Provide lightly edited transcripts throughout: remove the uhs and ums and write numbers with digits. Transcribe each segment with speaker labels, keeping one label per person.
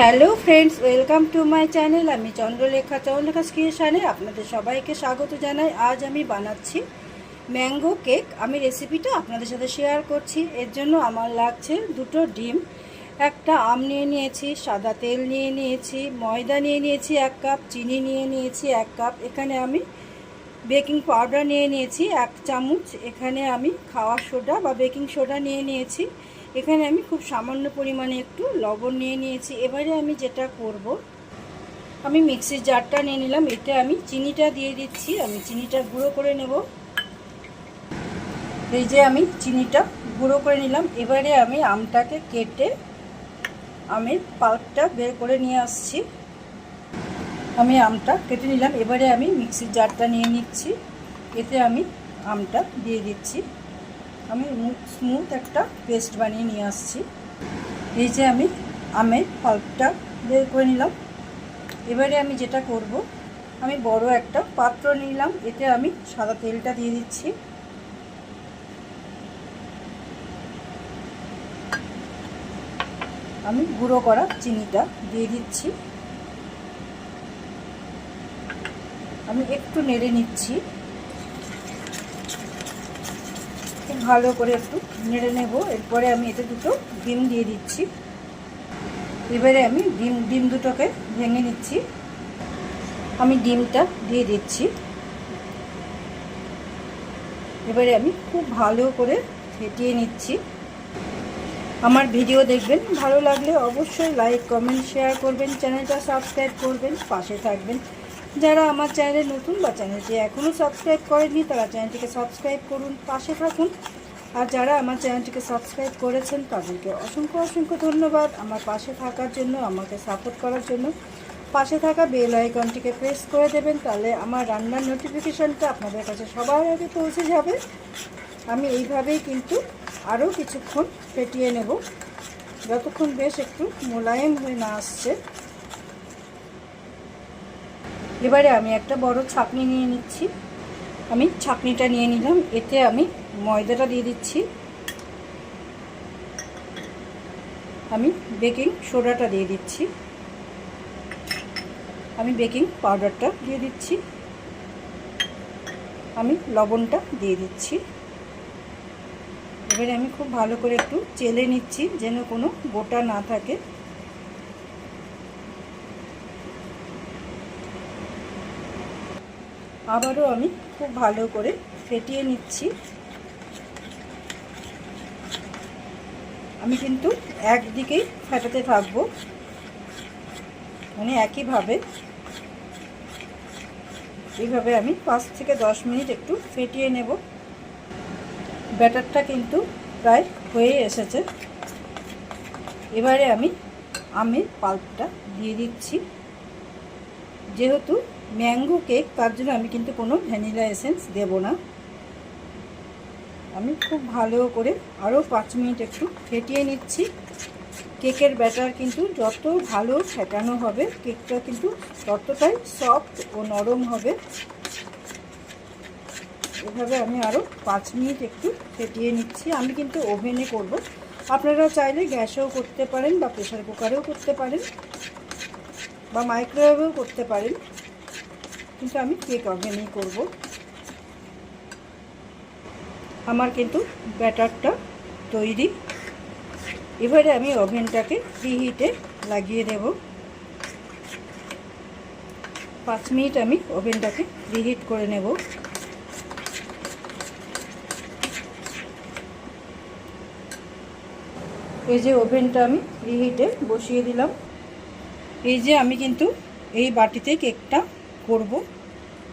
Speaker 1: Hello friends, welcome to my channel. আমি চন্দ্রলেখা ক্রিয়েশনে আপনাদের সবাইকে স্বাগত জানাই। আজ আমি বানাচ্ছি ম্যাঙ্গো কেক। আমি রেসিপিটা আপনাদের সাথে শেয়ার করছি। এর জন্য আমার লাগছে দুটো ডিম, একটা আম নিয়ে নিয়েছি, সাদা তেল নিয়ে নিয়েছি, ময়দা নিয়ে নিয়েছি 1 কাপ, চিনি নিয়ে নিয়েছি 1 কাপ, এখানে আমি বেকিং পাউডার নিয়ে নিয়েছি 1 চামচ, এখানে আমি খাওয়ার সোডা বা বেকিং সোডা নিয়ে নিয়েছি, এখানে আমি খুব সামান্য পরিমাণে একটু লবণ নিয়ে নিয়েছি। এবারে আমি যেটা করব, আমি মিক্সির জারটা নিয়ে নিলাম, এতে আমি চিনিটা দিয়ে দিচ্ছি। আমি চিনিটা গুঁড়ো করে নেব। এই যে আমি চিনিটা গুঁড়ো করে নিলাম। এবারে আমি আমটাকে কেটে আমের পাল্পটা বের করে নিয়ে আসছি। আমি আমটা কেটে নিলাম। এবারে আমি মিক্সির জারটা নিয়ে নিচ্ছি, এতে আমি আমটা দিয়ে দিচ্ছি। আমি স্মুথ একটা পেস্ট বানিয়ে নিয়ে আসছি। এই যে আমি আমের পাল্পটা বের করে নিলাম। এবারে আমি যেটা করব, আমি বড় একটা পাত্র নিলাম, এতে আমি সাদা তেলটা দিয়ে দিচ্ছি। আমি গুঁড়ো করা চিনিটা দিয়ে দিচ্ছি। আমি একটু নেড়ে নিচ্ছি, খুব ভালো করে একটু নেড়ে নেব। এরপরে আমি এতে দুটো ডিম দিয়ে দিচ্ছি। এবারে আমি ডিম দুটোকে ভেঙে নিচ্ছি। আমি ডিমটা দিয়ে দিচ্ছি। এবারে আমি খুব ভালো করে ফেটিয়ে নিচ্ছি। আমার ভিডিও দেখবেন, ভালো লাগলে অবশ্যই লাইক, কমেন্ট, শেয়ার করবেন, চ্যানেলটা সাবস্ক্রাইব করবেন, পাশে থাকবেন। যারা আমার চ্যানেলে নতুন বা চ্যানেলটি এখনও সাবস্ক্রাইব করেননি, তারা চ্যানেলটিকে সাবস্ক্রাইব করুন, পাশে থাকুন। আর যারা আমার চ্যানেলটিকে সাবস্ক্রাইব করেছেন তাদেরকে অসংখ্য অসংখ্য ধন্যবাদ আমার পাশে থাকার জন্য, আমাকে সাপোর্ট করার জন্য। পাশে থাকা বেল আইকনটিকে প্রেস করে দেবেন, তাহলে আমার রান্নার নোটিফিকেশানটা আপনাদের কাছে সবার আগে পৌঁছে যাবে। আমি এইভাবেই কিন্তু আরও কিছুক্ষণ ফেটিয়ে নেব, যতক্ষণ বেশ একটু মোলায়েম হয়ে না আসছে। এবারে আমি একটা বড় ছাঁকনি নিয়ে নিচ্ছি। আমি ছাঁকনিটা নিয়ে নিলাম, এতে আমি ময়দাটা দিয়ে দিচ্ছি। আমি বেকিং সোডাটা দিয়ে দিচ্ছি। আমি বেকিং পাউডারটা দিয়ে দিচ্ছি। আমি লবণটা দিয়ে দিচ্ছি। এবারে আমি খুব ভালো করে একটু চেলে নিচ্ছি, যেন কোনো গোটা না থাকে। আবারও আমি খুব ভালো করে ফেটিয়ে নিচ্ছি। আমি কিন্তু একদিকেই ফেটাতে থাকবো, মানে একইভাবে। এইভাবে আমি 5 থেকে 10 মিনিট একটু ফেটিয়ে নেব। ব্যাটারটা কিন্তু প্রায় হয়ে এসেছে। এবারে আমি আমের পাল্পটা দিয়ে দিচ্ছি। যেহেতু ম্যাঙ্গো কেক, তার জন্য আমি কিন্তু কোনো ভ্যানিলা এসেন্স দেব না। আমি খুব ভালো করে আরও 5 মিনিট একটু ফেটিয়ে নিচ্ছি। কেকের ব্যাটার কিন্তু যত ভালো ফেটানো হবে, কেকটা কিন্তু ততটাই সফট ও নরম হবে। এভাবে আমি আরও 5 মিনিট একটু ফেটিয়ে নিচ্ছি। আমি কিন্তু ওভেনে করব, আপনারা চাইলে গ্যাসেও করতে পারেন, বা প্রেসার কুকারেও করতে পারেন, বা মাইক্রোওয়েভেও করতে পারেন, কিন্তু আমি কেক ওভেনেই করব। আমার কিন্তু ব্যাটারটা তৈরি। এবারে আমি ওভেনটাকে প্রিহিটে লাগিয়ে দেব। 5 মিনিট আমি ওভেনটাকে প্রিহিট করে নেব। এই যে ওভেনটা আমি প্রিহিটে বসিয়ে দিলাম। এই যে আমি কিন্তু এই বাটিতে কেকটা করব।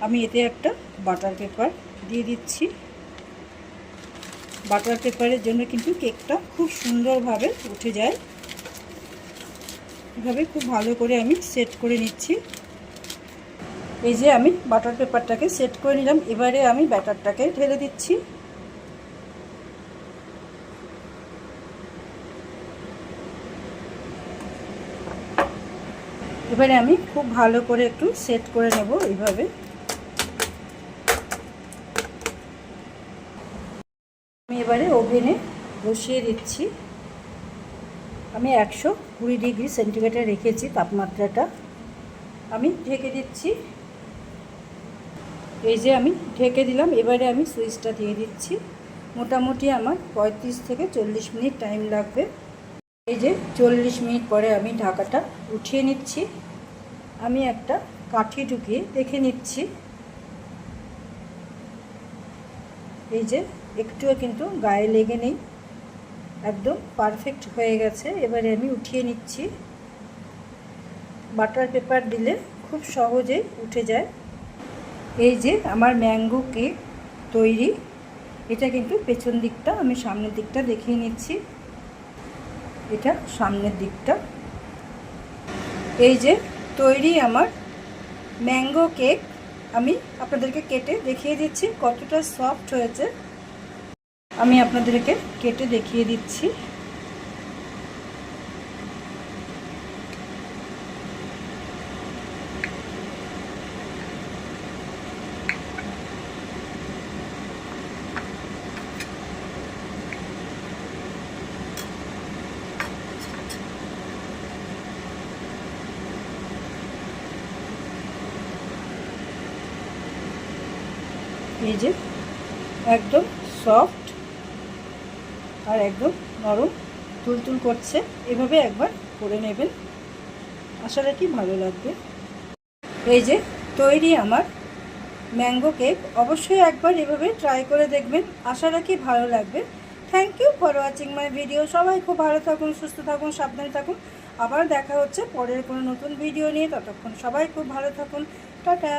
Speaker 1: আমি এতে একটা বাটার পেপার দিয়ে দিচ্ছি। বাটার পেপারের জন্য কিন্তু কেকটা খুব সুন্দরভাবে উঠে যায়। এভাবে খুব ভালো করে আমি সেট করে নিচ্ছি। এই যে আমি বাটার পেপারটাকে সেট করে নিলাম। এবারে আমি ব্যাটারটাকে ঢেলে দিচ্ছি। এবারে আমি খুব ভালো করে একটু সেট করে নেব এইভাবে। আমি এবারে ওভেনে বসিয়ে দিচ্ছি। আমি 120 ডিগ্রি সেন্টিগ্রেডে রেখেছি তাপমাত্রাটা। আমি ঢেকে দিচ্ছি। এই যে আমি ঢেকে দিলাম। এবারে আমি সুইচটা দিয়ে দিচ্ছি। মোটামুটি আমার 35 থেকে 40 মিনিট টাইম লাগবে। এই যে 40 মিনিট পরে আমি ঢাকাটা উঠিয়ে নিচ্ছি। আমি একটা কাঠি ঢুকিয়ে দেখে নিচ্ছি। এই যে একটুও কিন্তু গায়ে লেগে নেই, একদম পারফেক্ট হয়ে গেছে। এবারে আমি উঠিয়ে নিচ্ছি। বাটার পেপার দিলে খুব সহজেই উঠে যায়। এই যে আমার ম্যাঙ্গো কেক তৈরি। এটা কিন্তু পেছন দিকটা, আমি সামনের দিকটা দেখিয়ে নিচ্ছি। এটা সামনের দিকটা। এই যে তৈরি আমার ম্যাঙ্গো কেক। আমি আপনাদেরকে কেটে দেখিয়ে দিচ্ছি কতটা সফট হয়েছে। আমি আপনাদেরকে কেটে দেখিয়ে দিচ্ছি। এই যে একদম সফট আর একদম নরম, তুলতুল করছে। এভাবে একবার করে নেবেন, আশা রাখি ভালো লাগবে। এই যে তৈরি আমার ম্যাঙ্গো কেক। অবশ্যই একবার এভাবে ট্রাই করে দেখবেন, আশা রাখি ভালো লাগবে। Thank you for watching my video. সবাই খুব ভালো থাকুন, সুস্থ থাকুন, সাবধানে থাকুন। আবার দেখা হচ্ছে পরের কোনো নতুন ভিডিও নিয়ে। ততক্ষণ সবাই খুব ভালো থাকুন। টাটা।